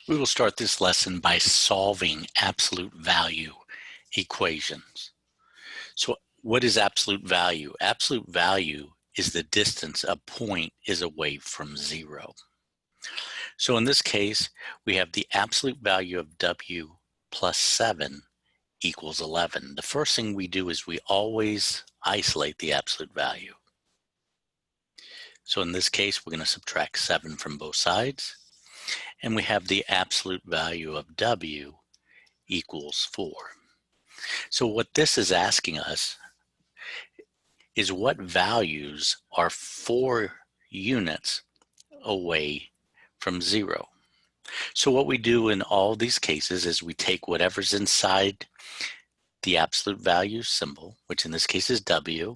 We will start this lesson by solving absolute value equations. So what is absolute value? Absolute value is the distance a point is away from zero. So in this case, we have the absolute value of W plus 7 equals 11. The first thing we do is we always isolate the absolute value. So in this case, we're going to subtract 7 from both sides. And we have the absolute value of W equals 4. So what this is asking us is what values are 4 units away from 0. So what we do in all these cases is we take whatever's inside the absolute value symbol, which in this case is W,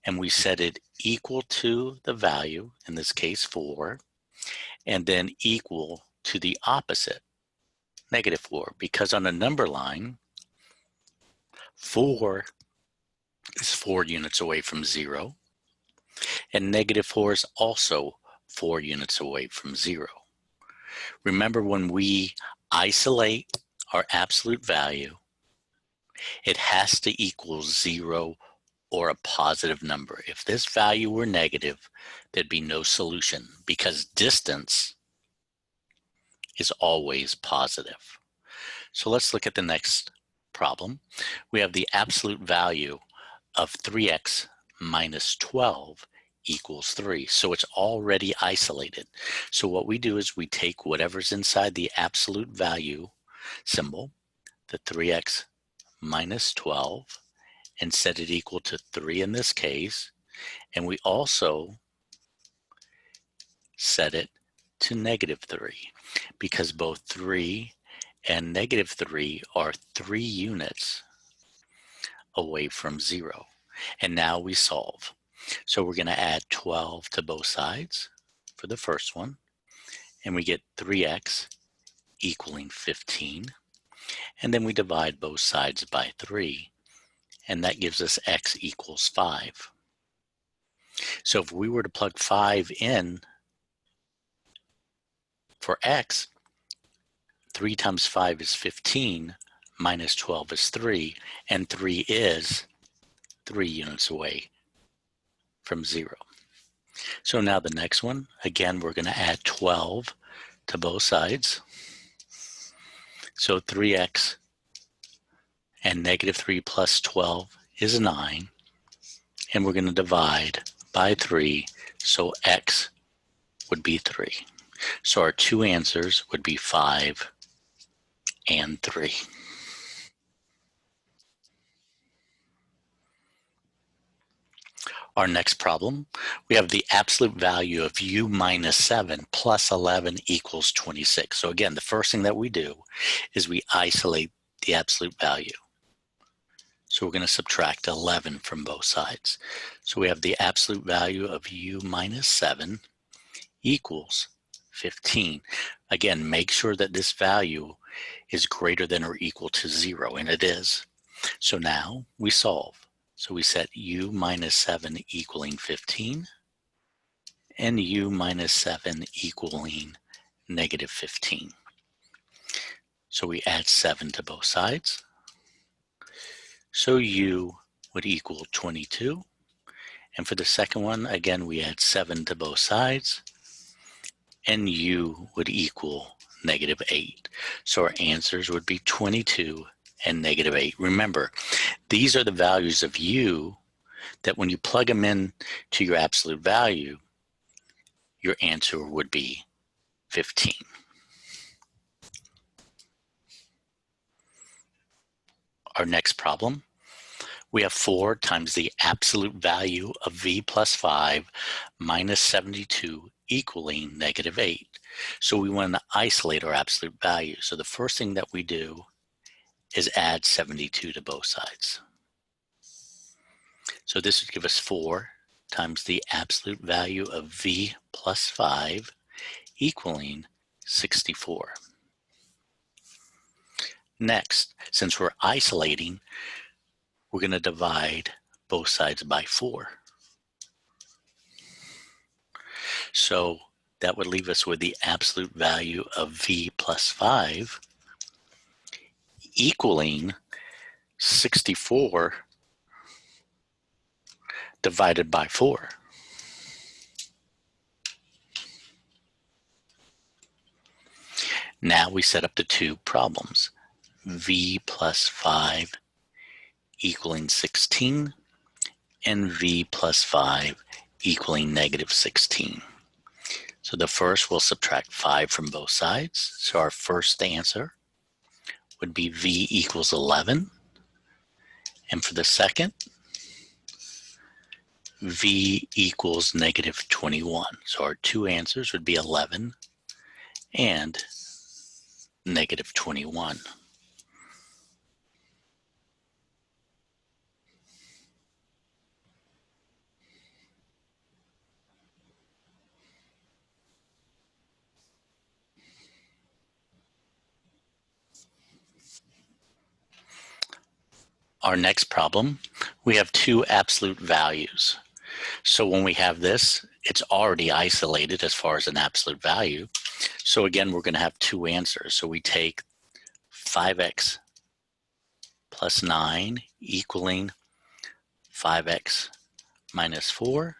and we set it equal to the value, in this case 4, and then equal to the opposite, -4, because on a number line, 4 is 4 units away from 0, and -4 is also 4 units away from 0. Remember, when we isolate our absolute value, it has to equal 0 or a positive number. If this value were negative, there'd be no solution because distance is always positive. So let's look at the next problem. We have the absolute value of 3x minus 12 equals 3. So it's already isolated. So what we do is we take whatever's inside the absolute value symbol, the 3x minus 12, and set it equal to 3 in this case. And we also set it to -3 because both 3 and -3 are 3 units away from 0. And now we solve. So we're going to add 12 to both sides for the first one, and we get 3x equaling 15. And then we divide both sides by 3, and that gives us x equals 5. So if we were to plug 5 in for x, 3 times 5 is 15, minus 12 is 3, and 3 is 3 units away from 0. So now the next one, again, we're going to add 12 to both sides. So 3x and -3 plus 12 is 9. And we're going to divide by 3, so x would be 3. So our two answers would be 5 and 3. Our next problem, we have the absolute value of u minus 7 plus 11 equals 26. So again, the first thing that we do is we isolate the absolute value. So we're going to subtract 11 from both sides. So we have the absolute value of u minus 7 equals 15. Again, make sure that this value is greater than or equal to 0, and it is. So now we solve. So we set u minus 7 equaling 15 and u minus 7 equaling -15. So we add 7 to both sides. So u would equal 22. And for the second one, again, we add 7 to both sides. And u would equal -8. So our answers would be 22 and -8. Remember, these are the values of u that when you plug them in to your absolute value, your answer would be 15. Our next problem, we have 4 times the absolute value of v plus 5 minus 72 equaling -8. So we want to isolate our absolute value. So the first thing that we do is add 72 to both sides. So this would give us 4 times the absolute value of v plus 5 equaling 64. Next, since we're isolating, we're going to divide both sides by 4. So that would leave us with the absolute value of v plus 5 equaling 64 divided by 4. Now we set up the two problems. V plus 5 equaling 16 and V plus 5 equaling negative 16. So the first we'll subtract 5 from both sides. So our first answer would be V equals 11. And for the second, V equals negative 21. So our two answers would be 11 and negative 21. Our next problem, we have two absolute values. So when we have this, it's already isolated as far as an absolute value. So again, we're going to have two answers. So we take 5x plus 9 equaling 5x minus 4,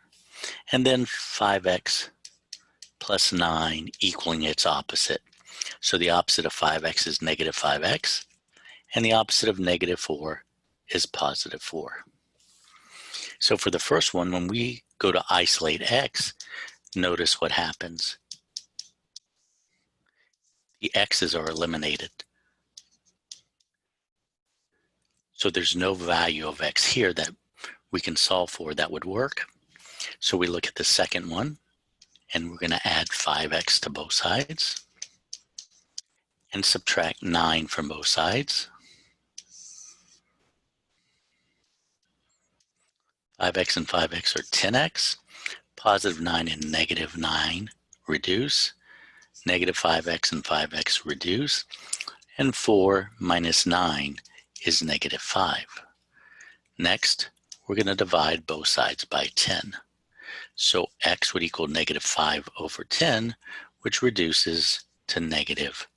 and then 5x plus 9 equaling its opposite. So the opposite of 5x is negative 5x, and the opposite of negative 4 is positive 4. So for the first one, when we go to isolate x, notice what happens. The x's are eliminated. So there's no value of x here that we can solve for that would work. So we look at the second one, and we're going to add 5x to both sides and subtract 9 from both sides. 5x and 5x are 10x. Positive 9 and negative 9 reduce. Negative 5x and 5x reduce. And 4 minus 9 is negative 5. Next, we're going to divide both sides by 10. So x would equal negative 5 over 10, which reduces to negative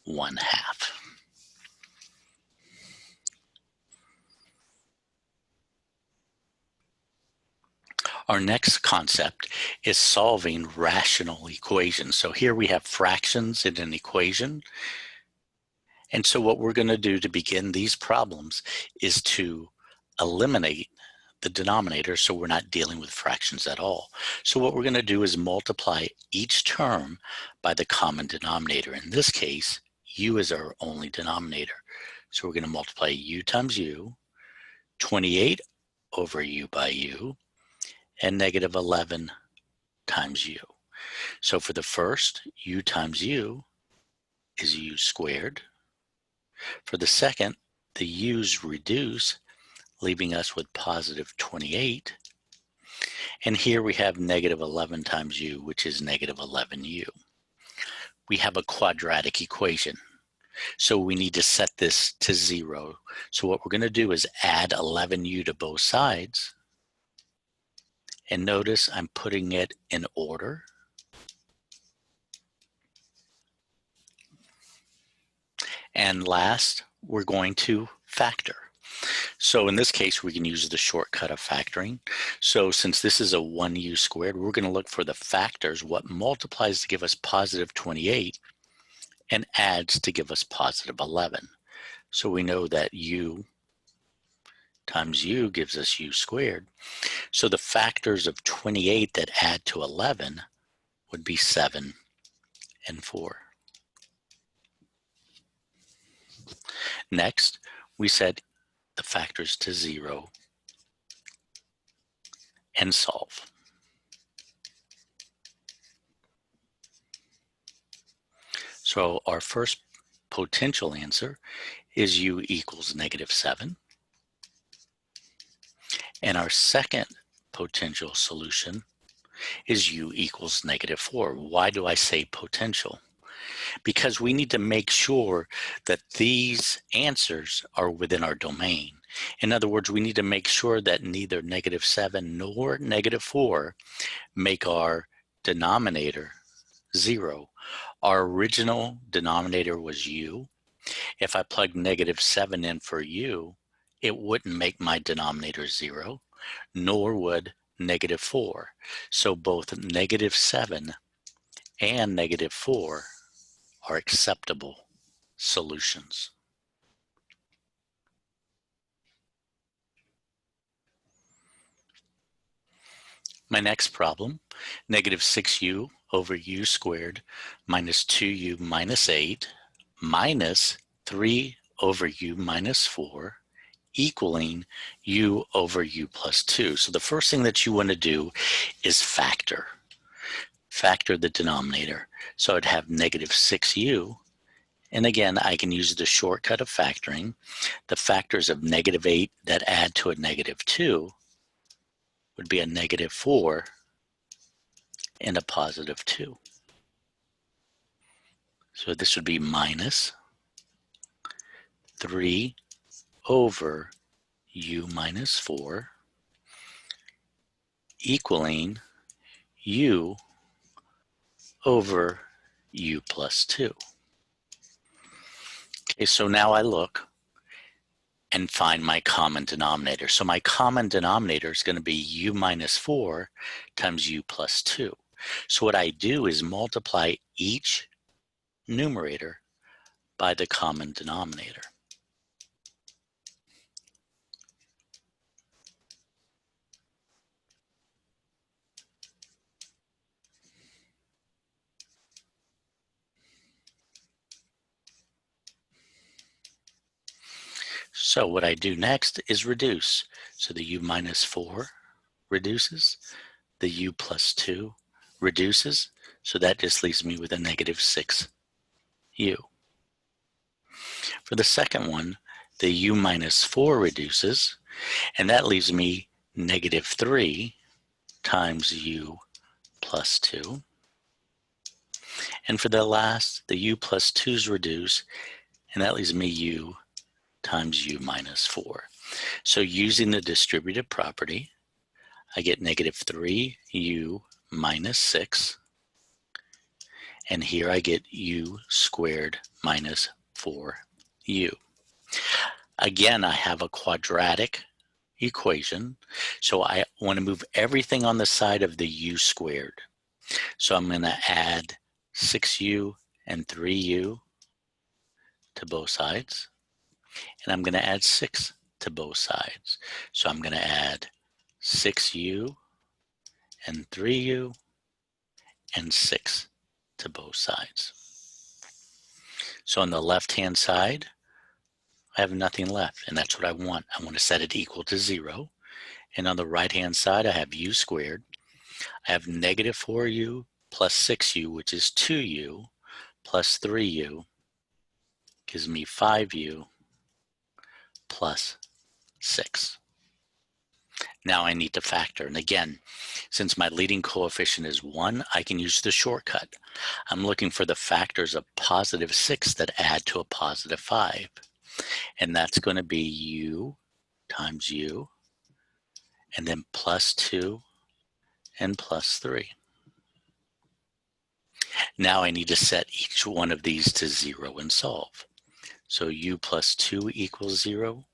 1/2. Our next concept is solving rational equations. So here we have fractions in an equation. And so what we're going to do to begin these problems is to eliminate the denominator so we're not dealing with fractions at all. So what we're going to do is multiply each term by the common denominator. In this case, u is our only denominator. So we're going to multiply u times u, 28 over u by u, and negative 11 times u. So for the first, u times u is u squared. For the second, the u's reduce, leaving us with positive 28. And here we have negative 11 times u, which is negative 11u. We have a quadratic equation. So we need to set this to 0. So what we're going to do is add 11u to both sides. And notice I'm putting it in order. And last, we're going to factor. So in this case, we can use the shortcut of factoring. So since this is a 1u squared, we're going to look for the factors, what multiplies to give us positive 28 and adds to give us positive 11. So we know that u times u gives us u squared. So the factors of 28 that add to 11 would be 7 and 4. Next, we set the factors to 0 and solve. So our first potential answer is u equals negative 7. And our second potential solution is u equals negative 4. Why do I say potential? Because we need to make sure that these answers are within our domain. In other words, we need to make sure that neither negative 7 nor negative 4 make our denominator 0. Our original denominator was u. If I plug -7 in for u, it wouldn't make my denominator 0, nor would -4. So both -7 and -4 are acceptable solutions. My next problem, -6u over u squared minus 2u minus 8 minus 3 over u minus 4 equaling u over u plus 2. So the first thing that you want to do is factor the denominator. So I'd have -6u, and again, I can use the shortcut of factoring. The factors of -8 that add to a -2 would be a -4 and a +2. So this would be minus 3 over u minus 4 equaling u over u plus 2. Okay, so now I look and find my common denominator. So my common denominator is going to be u minus 4 times u plus 2. So what I do is multiply each numerator by the common denominator. So what I do next is reduce. So the u minus 4 reduces, the u plus 2 reduces, so that just leaves me with a -6u. For the second one, the u minus 4 reduces, and that leaves me -3 times u plus 2. And for the last, the u plus 2's reduce, and that leaves me u times u minus 4. So using the distributive property, I get -3u minus 6, and here I get u squared minus 4u. Again, I have a quadratic equation, so I want to move everything on the side of the u squared. So I'm going to add 6u and 3u to both sides, and I'm going to add 6 to both sides. So I'm going to add 6u and 3u and 6 to both sides. So on the left-hand side, I have nothing left, and that's what I want. I want to set it equal to 0. And on the right-hand side, I have u squared. I have -4u plus 6u, which is 2u, plus 3u gives me 5u plus 6. Now I need to factor. And again, since my leading coefficient is 1, I can use the shortcut. I'm looking for the factors of +6 that add to a +5. And that's going to be u times u, and then +2 and +3. Now I need to set each one of these to 0 and solve. So u plus 2 equals 0,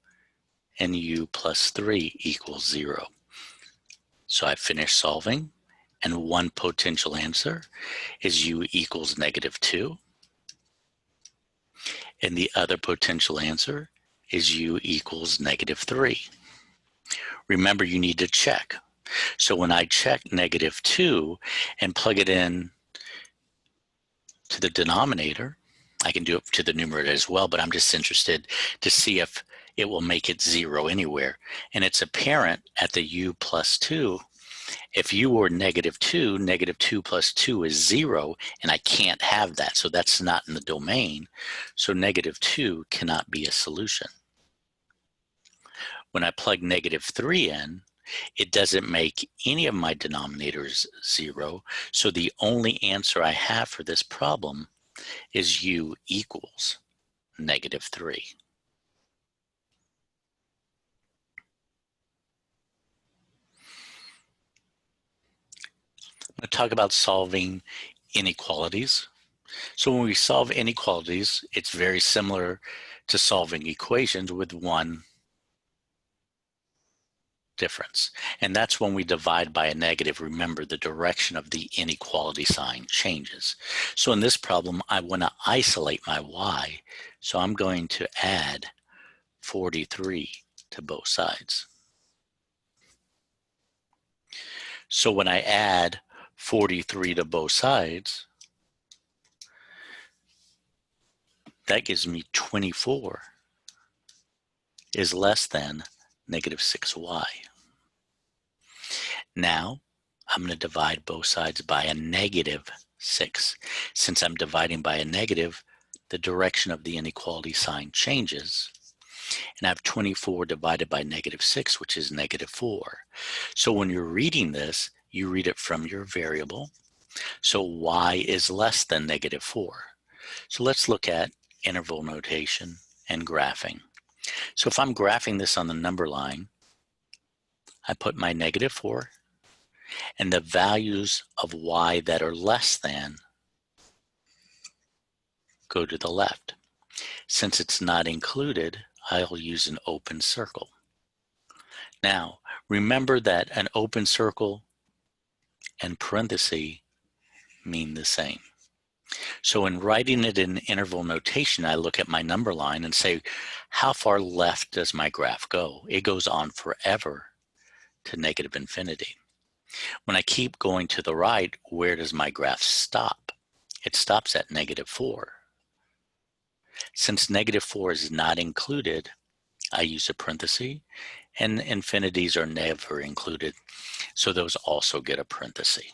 and u plus 3 equals 0. So I finish solving, and one potential answer is u equals -2, and the other potential answer is u equals -3. Remember, you need to check. So when I check -2 and plug it in to the denominator, I can do it to the numerator as well, but I'm just interested to see if it will make it 0 anywhere. And it's apparent at the u plus 2, if u were -2, -2 plus 2 is 0, and I can't have that, so that's not in the domain. So -2 cannot be a solution. When I plug -3 in, it doesn't make any of my denominators 0, so the only answer I have for this problem is u equals -3. I'm going to talk about solving inequalities. So when we solve inequalities, it's very similar to solving equations with one difference. And that's when we divide by a negative. Remember, the direction of the inequality sign changes. So in this problem, I want to isolate my y. So I'm going to add 43 to both sides. So when I add 43 to both sides, that gives me 24 is less than negative 6y. Now, I'm going to divide both sides by a negative 6. Since I'm dividing by a negative, the direction of the inequality sign changes. And I have 24 divided by negative 6, which is negative 4. So when you're reading this, you read it from your variable. So y is less than negative 4. So let's look at interval notation and graphing. So if I'm graphing this on the number line, I put my negative 4 and the values of y that are less than go to the left. Since it's not included, I'll use an open circle. Now, remember that an open circle and parenthesis mean the same. So in writing it in interval notation, I look at my number line and say, how far left does my graph go? It goes on forever to negative infinity. When I keep going to the right, where does my graph stop? It stops at negative 4. Since negative 4 is not included, I use a parenthesis, and infinities are never included, so those also get a parenthesis.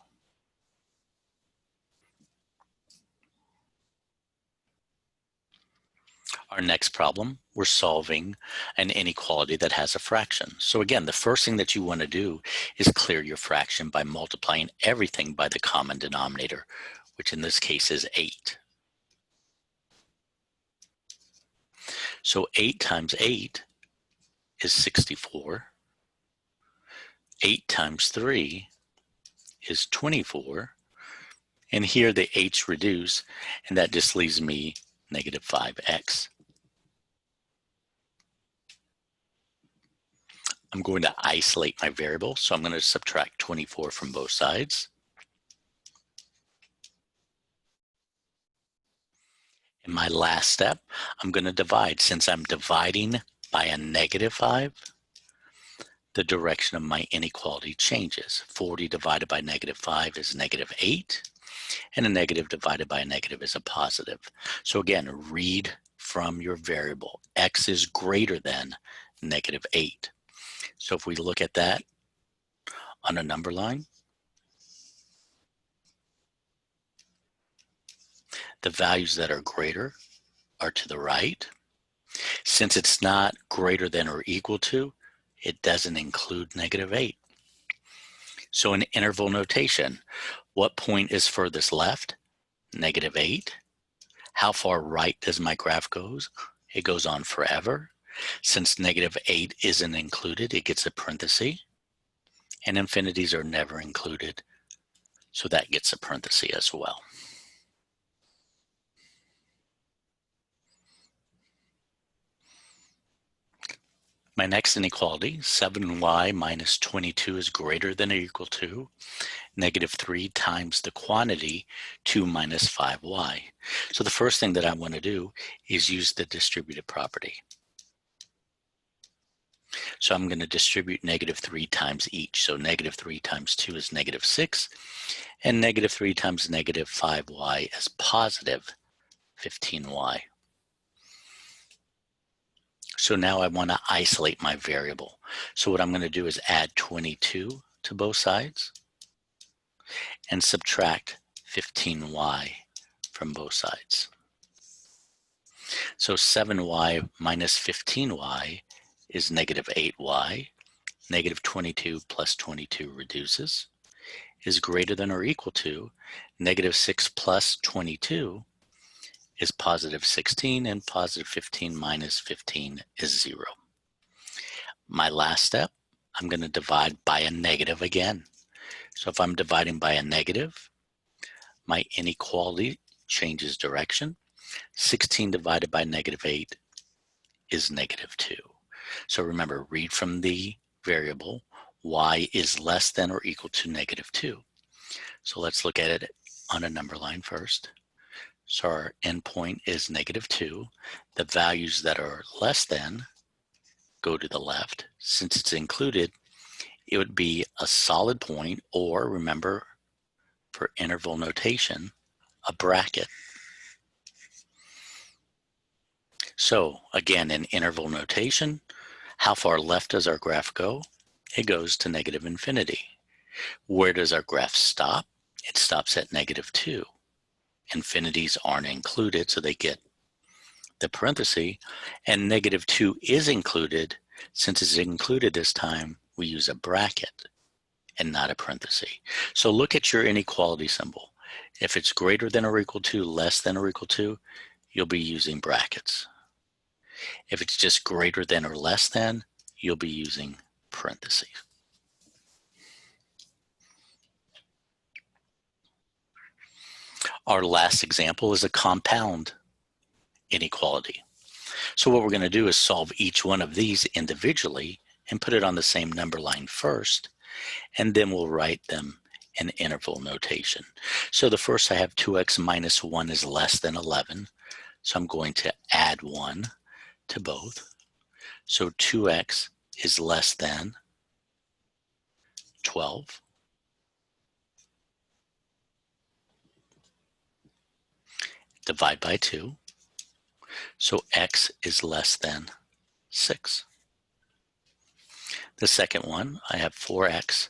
Our next problem, we're solving an inequality that has a fraction. So again, the first thing that you want to do is clear your fraction by multiplying everything by the common denominator, which in this case is 8. So 8 times 8 is 64. 8 times 3 is 24. And here the 8's reduce, and that just leaves me negative 5x. I'm going to isolate my variable, so I'm going to subtract 24 from both sides. In my last step, I'm going to divide. Since I'm dividing by a negative 5, the direction of my inequality changes. 40 divided by negative 5 is negative 8, and a negative divided by a negative is a positive. So again, read from your variable. X is greater than negative 8. So if we look at that on a number line, the values that are greater are to the right. Since it's not greater than or equal to, it doesn't include negative 8. So in interval notation, what point is furthest left? Negative 8. How far right does my graph go? It goes on forever. Since negative 8 isn't included, it gets a parenthesis. And infinities are never included, so that gets a parenthesis as well. My next inequality, 7y minus 22 is greater than or equal to negative 3 times the quantity 2 minus 5y. So the first thing that I want to do is use the distributive property. So I'm going to distribute negative 3 times each. So negative 3 times 2 is negative 6, and negative 3 times negative 5y is positive 15y. So now I want to isolate my variable. So what I'm going to do is add 22 to both sides and subtract 15y from both sides. So 7y minus 15y is negative 8y. Negative 22 plus 22 reduces, is greater than or equal to negative 6 plus 22 is positive 16, and positive 15 minus 15 is 0. My last step, I'm going to divide by a negative again. So if I'm dividing by a negative, my inequality changes direction. 16 divided by -8 is -2. So remember, read from the variable, y is less than or equal to -2. So let's look at it on a number line first. So our endpoint is -2. The values that are less than go to the left. Since it's included, it would be a solid point, or remember, for interval notation, a bracket. So again, in interval notation, how far left does our graph go? It goes to -infinity. Where does our graph stop? It stops at -2. Infinities aren't included, so they get the parenthesis, and -2 is included. Since it's included this time, we use a bracket and not a parenthesis. So look at your inequality symbol. If it's greater than or equal to, less than or equal to, you'll be using brackets. If it's just greater than or less than, you'll be using parentheses. Our last example is a compound inequality. So what we're going to do is solve each one of these individually and put it on the same number line first, and then we'll write them in interval notation. So the first, I have 2x minus 1 is less than 11. So I'm going to add 1 to both. So 2x is less than 12. Divide by 2. So x is less than 6. The second one, I have 4x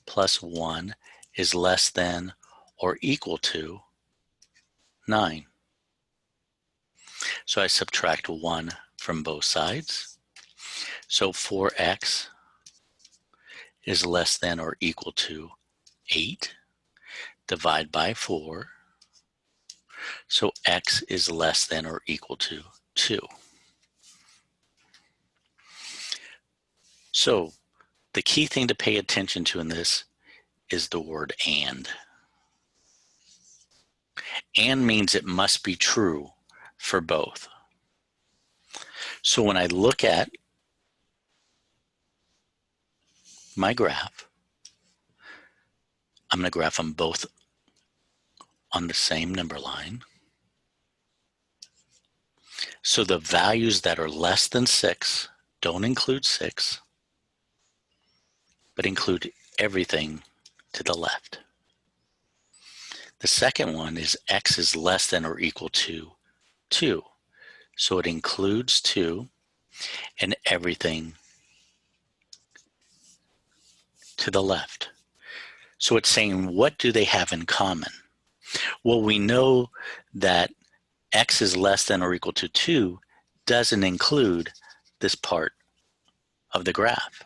plus 1 is less than or equal to 9. So I subtract 1 from both sides. So 4x is less than or equal to 8. Divide by 4. So x is less than or equal to 2. So the key thing to pay attention to in this is the word and. And means it must be true for both. So when I look at my graph, I'm going to graph them both on the same number line. So the values that are less than 6 don't include 6, but include everything to the left. The second one is x is less than or equal to 2. So it includes 2 and everything to the left. So it's saying, what do they have in common? Well, we know that x is less than or equal to 2 doesn't include this part of the graph.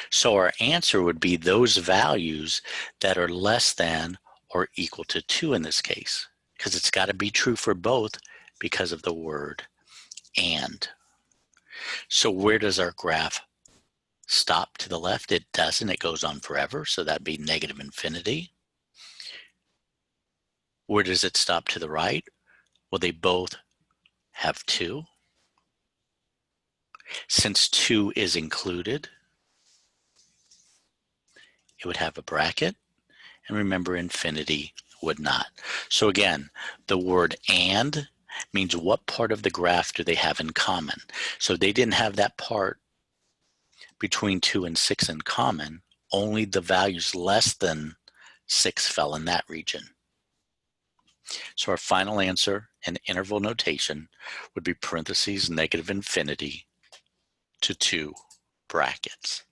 So our answer would be those values that are less than or equal to 2 in this case, because it's got to be true for both because of the word and. So where does our graph stop to the left? It doesn't. It goes on forever, so that'd be -infinity. Where does it stop to the right? Well, they both have 2. Since 2 is included, it would have a bracket, and remember, infinity would not. So again, the word and means what part of the graph do they have in common? So they didn't have that part between 2 and 6 in common. Only the values less than 6 fell in that region. So our final answer in interval notation would be parentheses -infinity to 2 brackets.